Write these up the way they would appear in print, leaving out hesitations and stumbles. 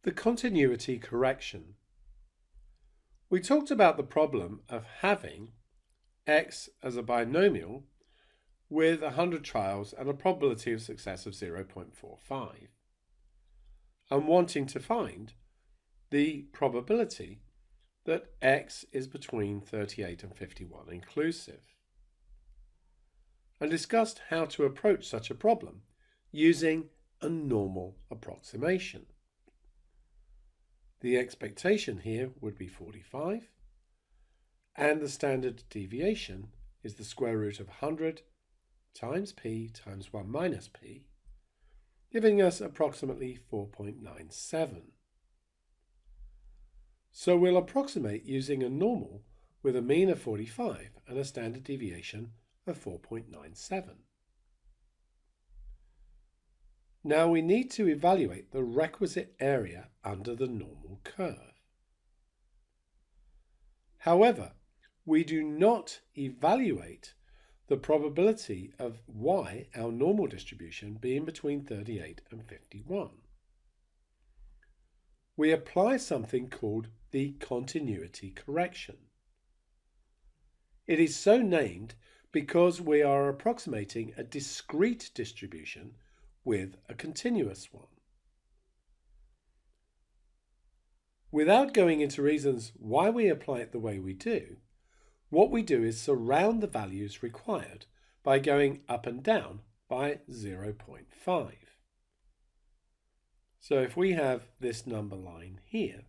The continuity correction. We talked about the problem of having x as a binomial with 100 trials and a probability of success of 0.45, and wanting to find the probability that x is between 38 and 51 inclusive, and discussed how to approach such a problem using a normal approximation. The expectation here would be 45, and the standard deviation is the square root of 100 times p times 1 minus p, giving us approximately 4.97. So we'll approximate using a normal with a mean of 45 and a standard deviation of 4.97. Now we need to evaluate the requisite area under the normal curve. However, we do not evaluate the probability of y, our normal distribution, being between 38 and 51. We apply something called the continuity correction. It is so named because we are approximating a discrete distribution with a continuous one. Without going into reasons why we apply it the way we do, what we do is surround the values required by going up and down by 0.5. So if we have this number line here,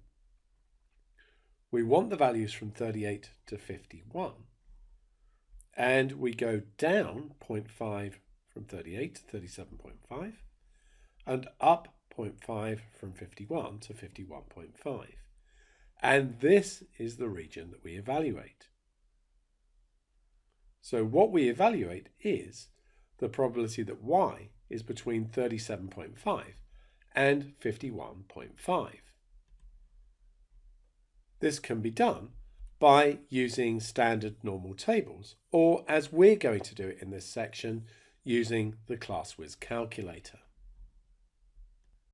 we want the values from 38 to 51, and we go down 0.5 from 38 to 37.5, and up 0.5 from 51 to 51.5. And this is the region that we evaluate. So what we evaluate is the probability that y is between 37.5 and 51.5. This can be done by using standard normal tables, or as we're going to do it in this section, using the ClassWiz calculator.